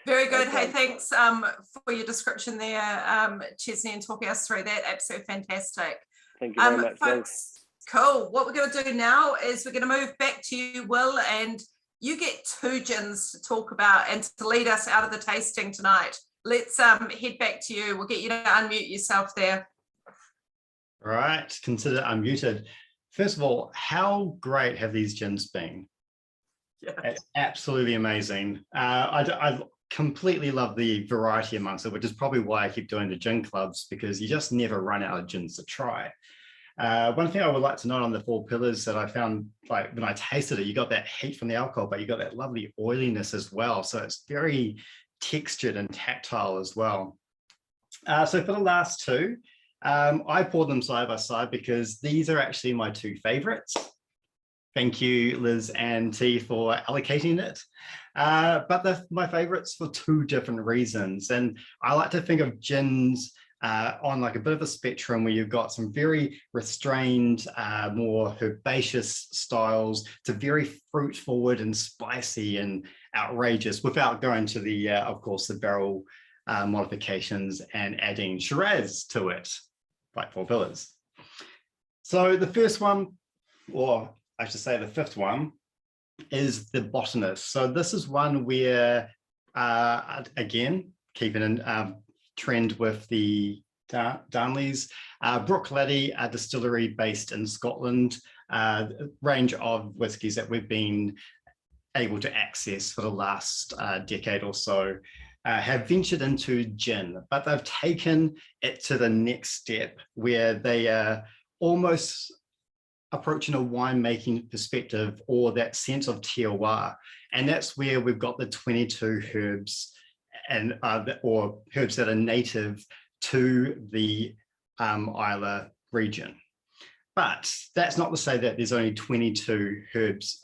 Very good. Hey, thanks for your description there, Chesney, and talking us through that. Absolutely fantastic. Thank you very much, folks. Cool. What we're going to do now is we're going to move back to you, Will, and you get 2 gins to talk about and to lead us out of the tasting tonight. Let's head back to you. We'll get you to unmute yourself there. Right, consider unmuted. First of all, how great have these gins been? Yeah. It's absolutely amazing. I completely love the variety amongst it, which is probably why I keep doing the gin clubs, because you just never run out of gins to try. One thing I would like to note on the Four Pillars that I found, like when I tasted it, you got that heat from the alcohol, but you got that lovely oiliness as well. So it's very textured and tactile as well. So for the last 2, I poured them side by side because these are actually my 2 favorites. Thank you, Liz and T, for allocating it. But my favorites for two different reasons. And I like to think of gins on like a bit of a spectrum where you've got some very restrained, more herbaceous styles to very fruit forward and spicy and outrageous without going to the, of course, the barrel modifications and adding Shiraz to it, like 4 Pillars. So the first one, or I should say the fifth one, is the Botanist. So this is one where, again, keeping in trend with the Darnleys, Brookladdy, a distillery based in Scotland, range of whiskies that we've been able to access for the last decade or so, have ventured into gin, but they've taken it to the next step where they are almost approaching a winemaking perspective or that sense of terroir. And that's where we've got the 22 herbs and or herbs that are native to the Islay region. But that's not to say that there's only 22 herbs,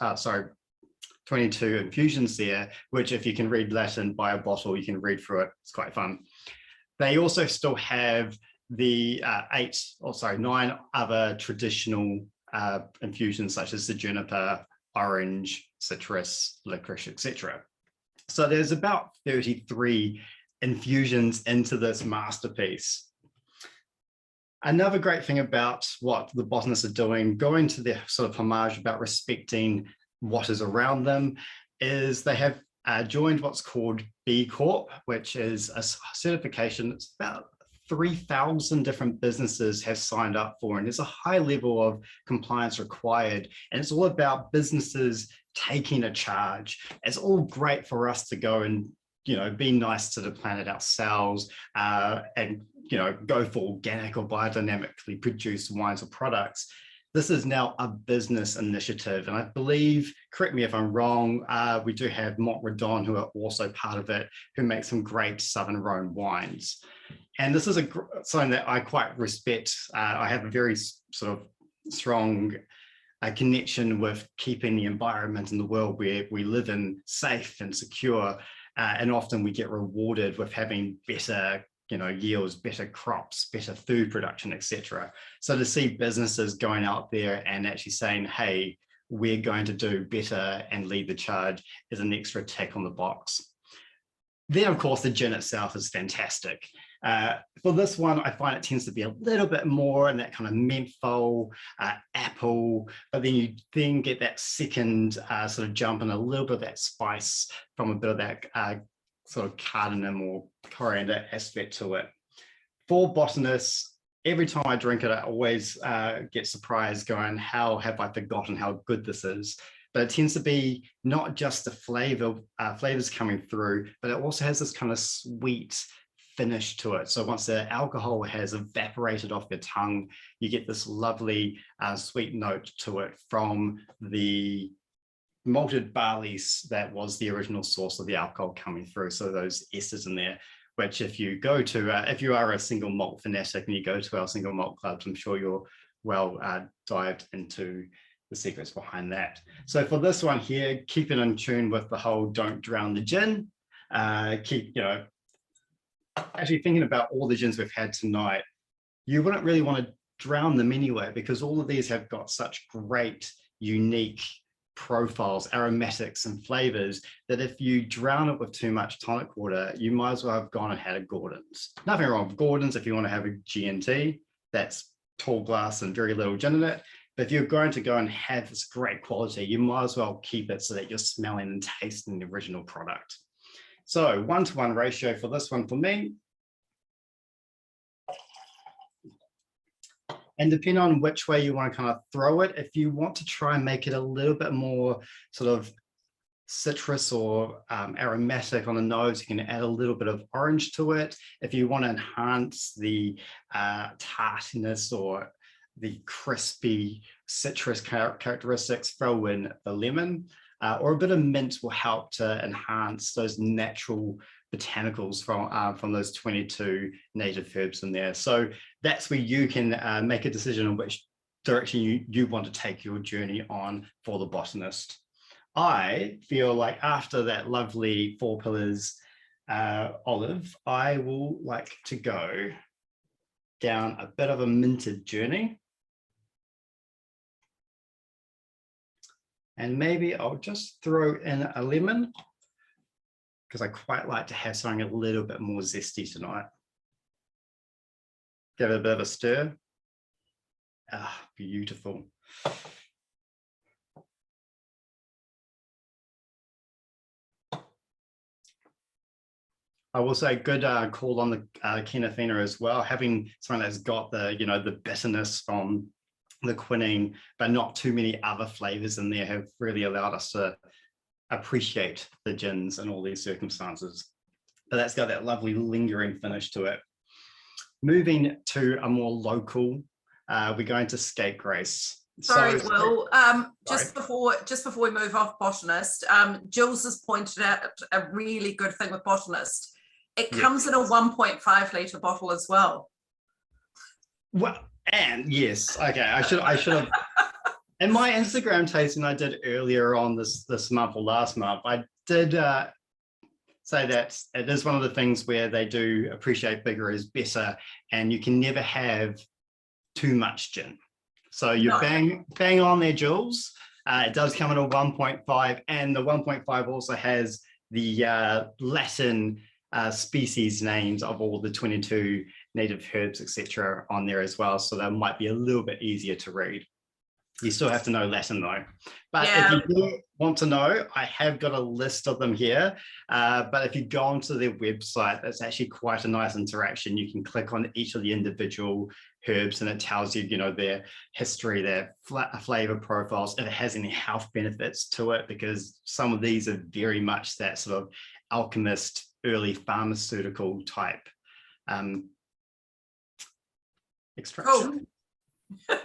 22 infusions there, which if you can read Latin by a bottle, you can read through it. It's quite fun. They also still have the 9 other traditional infusions such as the juniper, orange, citrus, licorice, etc. So there's about 33 infusions into this masterpiece. Another great thing about what the botanists are doing, going to their sort of homage about respecting what is around them, is they have joined what's called B Corp, which is a certification. It's about 3,000 different businesses have signed up for, and there's a high level of compliance required. And it's all about businesses taking a charge. It's all great for us to go and, be nice to the planet ourselves, and, go for organic or biodynamically produced wines or products. This is now a business initiative. And I believe, correct me if I'm wrong, we do have Montredon, who are also part of it, who make some great Southern Rhone wines. And this is something that I quite respect. I have a very sort of strong connection with keeping the environment in the world where we live in safe and secure. And often we get rewarded with having better yields, better crops, better food production, etc. So to see businesses going out there and actually saying, hey, we're going to do better and lead the charge is an extra tick on the box. Then, of course, the gin itself is fantastic. For this one, I find it tends to be a little bit more in that kind of menthol, apple, but then you then get that second sort of jump and a little bit of that spice from a bit of that sort of cardamom or coriander aspect to it. For Botanists, every time I drink it, I always get surprised going, how have I forgotten how good this is? But it tends to be not just the flavors coming through, but it also has this kind of sweet finish to it. So once the alcohol has evaporated off your tongue, you get this lovely sweet note to it from the malted barleys that was the original source of the alcohol coming through. So those esters in there, which if you go to, if you are a single malt fanatic and you go to our single malt clubs, I'm sure you're well dived into the secrets behind that. So for this one here, keep it in tune with the whole don't drown the gin. Actually thinking about all the gins we've had tonight, you wouldn't really want to drown them anyway, because all of these have got such great, unique profiles, aromatics and flavors that if you drown it with too much tonic water, you might as well have gone and had a Gordon's. Nothing wrong with Gordon's if you want to have a G&T, that's tall glass and very little gin in it. But if you're going to go and have this great quality, you might as well keep it so that you're smelling and tasting the original product. So 1-to-1 ratio for this one for me. And depending on which way you want to kind of throw it, if you want to try and make it a little bit more sort of citrus or aromatic on the nose, you can add a little bit of orange to it. If you want to enhance the tartiness or the crispy citrus characteristics, throw in the lemon, or a bit of mint will help to enhance those natural botanicals from those 22 native herbs in there. So that's where you can make a decision on which direction you want to take your journey on for the Botanist. I feel like after that lovely Four Pillars olive, I will like to go down a bit of a minted journey. And maybe I'll just throw in a lemon because I quite like to have something a little bit more zesty tonight. Give it a bit of a stir. Ah, beautiful. I will say good call on the Kenafina as well, having something that's got the, you know, the bitterness from the quinine, but not too many other flavors in there, have really allowed us to appreciate the gins in all these circumstances. But that's got that lovely lingering finish to it. Moving to a more local, we're going to Scapegrace. Sorry, So, Will. Just before we move off Botanist, Jules has pointed out a really good thing with Botanist. It comes in a 1.5 litre bottle as well. Well, and yes, okay, I should have. In my Instagram tasting I did earlier on this month or last month, I did say that it is one of the things where they do appreciate bigger is better, and you can never have too much gin. So you're bang on there, Jules. It does come in a 1.5, and the 1.5 also has the Latin species names of all the 22 native herbs, etc., on there as well. So that might be a little bit easier to read. You still have to know Latin though. But if you do want to know, I have got a list of them here. But if you go onto their website, that's actually quite a nice interaction. You can click on each of the individual herbs and it tells you, you know, their history, their flavor profiles, if it has any health benefits to it, because some of these are very much that sort of alchemist, early pharmaceutical type extraction. Cool.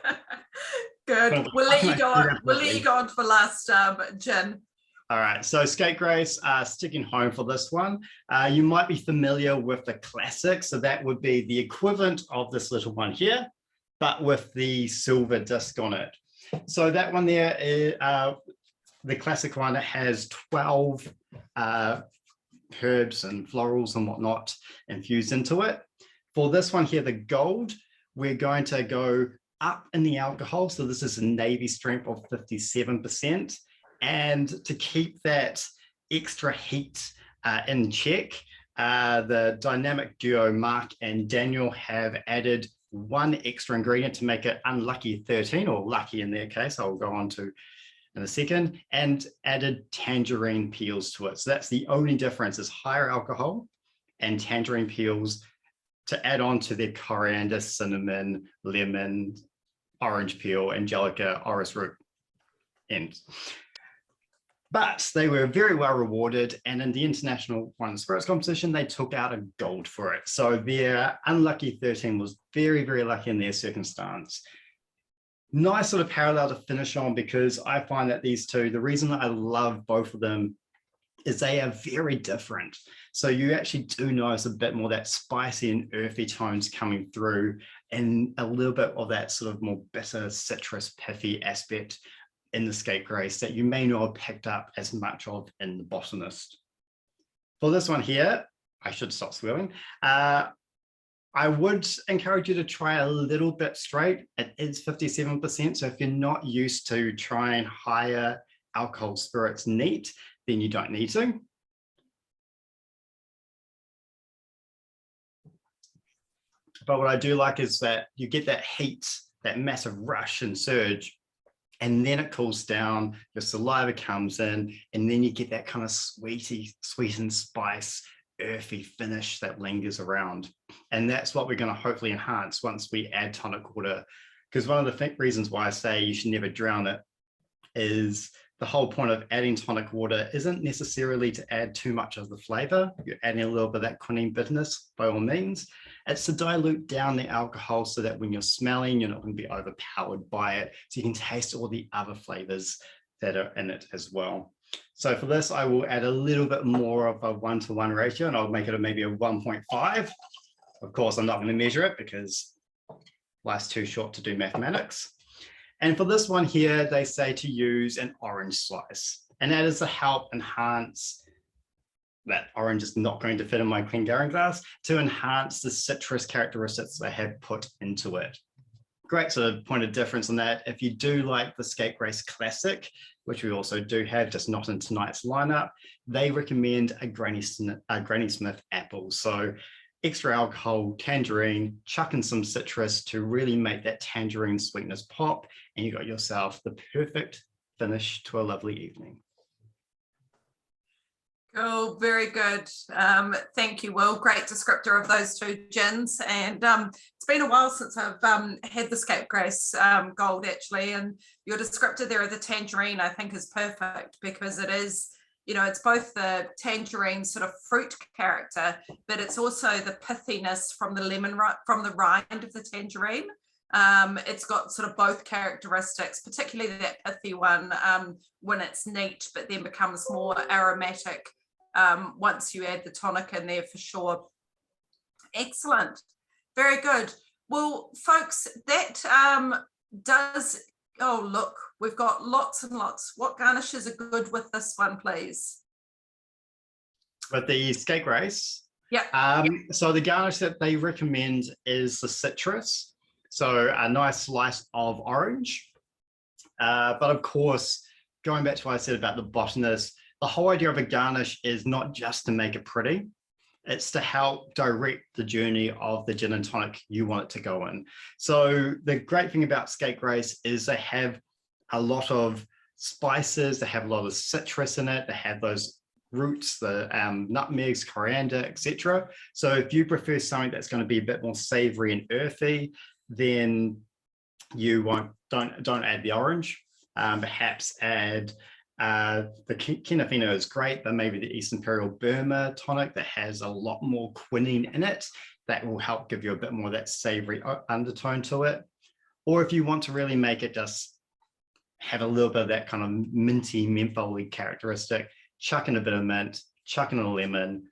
Good. We'll let you go on. We'll let you go on for last, gin. All right. So Scapegrace, sticking home for this one. You might be familiar with the classic. So that would be the equivalent of this little one here, but with the silver disc on it. So that one there is the classic one. It has 12 herbs and florals and whatnot infused into it. For this one here, the gold, we're going to go up in the alcohol. So this is a navy strength of 57%. And to keep that extra heat in check, the dynamic duo Mark and Daniel have added one extra ingredient to make it unlucky 13, or lucky in their case, I'll go on to in a second, and added tangerine peels to it. So that's the only difference, is higher alcohol and tangerine peels to add on to their coriander, cinnamon, lemon, orange peel, angelica, orris root ends. But they were very well rewarded, and in the International Wine and Spirits competition, they took out a gold for it. So their unlucky 13 was very, very lucky in their circumstance. Nice sort of parallel to finish on, because I find that these two, the reason that I love both of them is they are very different. So you actually do notice a bit more that spicy and earthy tones coming through, and a little bit of that sort of more bitter, citrus, pithy aspect in the Scapegrace that you may not have picked up as much of in the Botanist. For this one here, I should stop swearing. I would encourage you to try a little bit straight. It is 57%. So if you're not used to trying higher alcohol spirits neat, then you don't need to. But what I do like is that you get that heat, that massive rush and surge, and then it cools down, your saliva comes in, and then you get that kind of sweet and spice, earthy finish that lingers around. And that's what we're going to hopefully enhance once we add tonic water. Because one of the reasons why I say you should never drown it is the whole point of adding tonic water isn't necessarily to add too much of the flavor. You're adding a little bit of that quinine bitterness by all means. It's to dilute down the alcohol so that when you're smelling, you're not going to be overpowered by it. So you can taste all the other flavors that are in it as well. So for this, I will add a little bit more of a 1-to-1 ratio, and I'll make it maybe a 1.5. Of course, I'm not going to measure it because life's too short to do mathematics. And for this one here, they say to use an orange slice. And that is to help enhance, that orange is not going to fit in my Glengarry glass, to enhance the citrus characteristics I have put into it. Great sort of point of difference on that. If you do like the Scapegrace Classic, which we also do have, just not in tonight's lineup, they recommend a Granny Smith apple. So extra alcohol, tangerine, chuck in some citrus to really make that tangerine sweetness pop, and you got yourself the perfect finish to a lovely evening. Oh, very good. Thank you, Will. Great descriptor of those two gins. And it's been a while since I've had the Scapegrace Gold, actually. And your descriptor there of the tangerine, I think, is perfect, because it is, you know, it's both the tangerine sort of fruit character, but it's also the pithiness from the lemon, from the rind of the tangerine. It's got sort of both characteristics, particularly that pithy one when it's neat, but then becomes more aromatic once you add the tonic in there, for sure. Excellent. Very good. Well, folks, that does, oh, look, we've got lots and lots. What garnishes are good with this one, please? With the Scapegrace? Yeah. So the garnish that they recommend is the citrus. So a nice slice of orange. But of course, going back to what I said about the Botanist, the whole idea of a garnish is not just to make it pretty, it's to help direct the journey of the gin and tonic you want it to go in. So the great thing about Scapegrace is they have a lot of spices, they have a lot of citrus in it, they have those roots, the nutmegs, coriander, etc. So if you prefer something that's going to be a bit more savory and earthy, then you don't add the orange. Perhaps add the Kinafino is great, but maybe the East Imperial Burma tonic that has a lot more quinine in it, that will help give you a bit more of that savory undertone to it. Or if you want to really make it just have a little bit of that kind of minty, mentholy characteristic, chuck in a bit of mint, chuck in a lemon.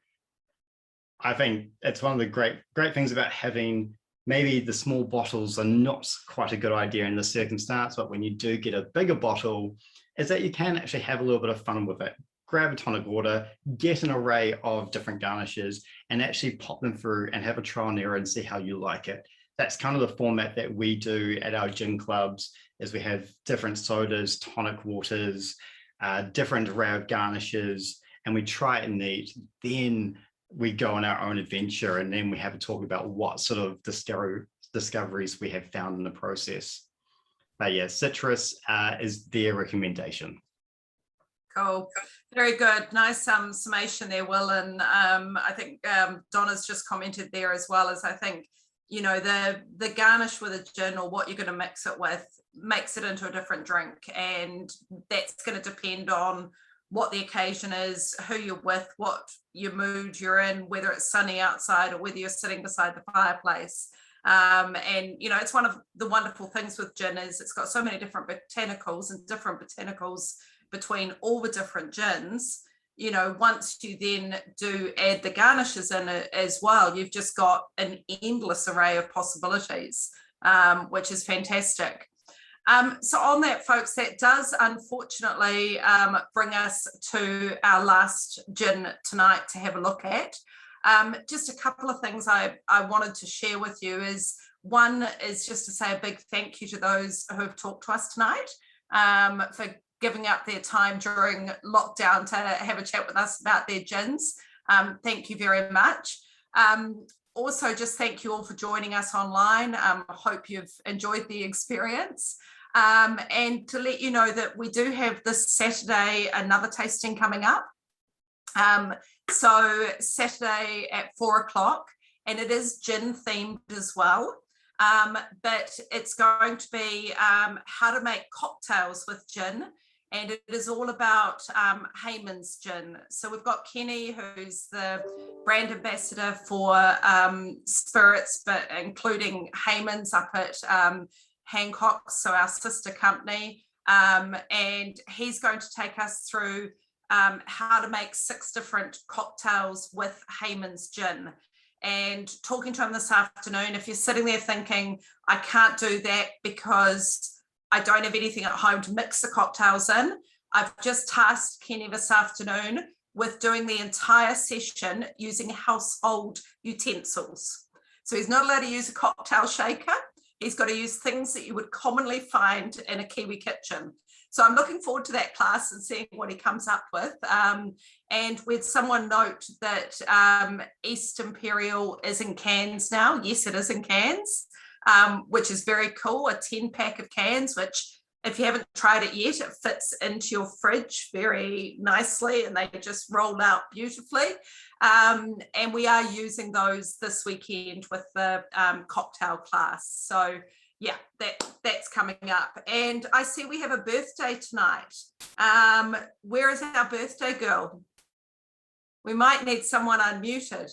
I think it's one of the great things about having, maybe the small bottles are not quite a good idea in this circumstance, but when you do get a bigger bottle, is that you can actually have a little bit of fun with it. Grab a tonic water, get an array of different garnishes, and actually pop them through and have a trial and error and see how you like it. That's kind of the format that we do at our gin clubs, is we have different sodas, tonic waters, different array of garnishes, and we try it neat. Then we go on our own adventure, and then we have a talk about what sort of discoveries we have found in the process. But yeah, citrus is their recommendation. Cool. Very good. Nice summation there, Will. And I think Donna's just commented there as well, as I think, you know, the garnish with a gin, or what you're going to mix it with, makes it into a different drink. And that's going to depend on what the occasion is, who you're with, what your mood you're in, whether it's sunny outside or whether you're sitting beside the fireplace. And, you know, it's one of the wonderful things with gin is it's got so many different botanicals and different botanicals between all the different gins. You know, once you then do add the garnishes in it as well, you've just got an endless array of possibilities, which is fantastic. So on that, folks, that does unfortunately bring us to our last gin tonight to have a look at. Just a couple of things I wanted to share with you is, one is just to say a big thank you to those who have talked to us tonight for giving up their time during lockdown to have a chat with us about their gins. Thank you very much. Also, just thank you all for joining us online. I hope you've enjoyed the experience. And to let you know that we do have this Saturday another tasting coming up. So Saturday at 4 o'clock, and it is gin themed as well. But it's going to be how to make cocktails with gin. And it is all about Hayman's Gin. So we've got Kenny, who's the brand ambassador for spirits, but including Hayman's up at Hancock's, so our sister company. And he's going to take us through how to make 6 different cocktails with Hayman's Gin. And talking to him this afternoon, if you're sitting there thinking, I can't do that because I don't have anything at home to mix the cocktails in, I've just tasked Kenny this afternoon with doing the entire session using household utensils. So he's not allowed to use a cocktail shaker. He's got to use things that you would commonly find in a Kiwi kitchen. So I'm looking forward to that class and seeing what he comes up with. And with someone note that East Imperial is in cans now. Yes, it is in cans, which is very cool. A 10-pack of cans, which if you haven't tried it yet, it fits into your fridge very nicely and they just roll out beautifully. And we are using those this weekend with the cocktail class. So yeah, that's coming up. And I see we have a birthday tonight. Where is our birthday girl? We might need someone unmuted.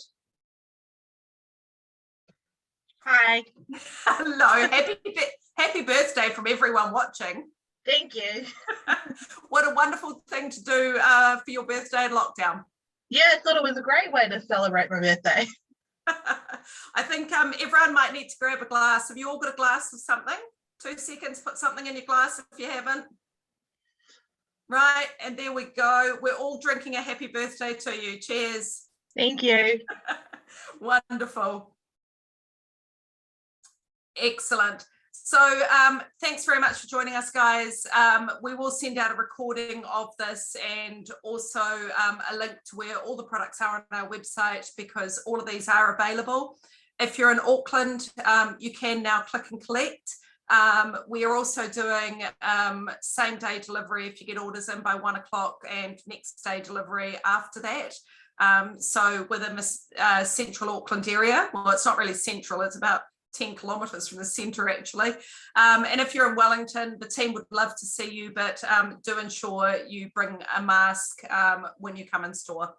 Hi. Hello, happy birthday from everyone watching. Thank you. What a wonderful thing to do for your birthday in lockdown. Yeah, I thought it was a great way to celebrate my birthday. I think everyone might need to grab a glass. Have you all got a glass of something? 2 seconds, put something in your glass if you haven't. Right, and there we go. We're all drinking a happy birthday to you. Cheers. Thank you. Wonderful. Excellent. So thanks very much for joining us, guys. We will send out a recording of this and also a link to where all the products are on our website, because all of these are available. If you're in Auckland, you can now click and collect. We are also doing same day delivery if you get orders in by 1 o'clock, and next day delivery after that. So within the central Auckland area, well, it's not really central, it's about 10 kilometres from the centre actually. And if you're in Wellington, the team would love to see you, but do ensure you bring a mask when you come in store.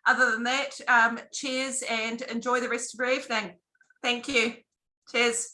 Other than that, cheers and enjoy the rest of your evening. Thank you. Cheers.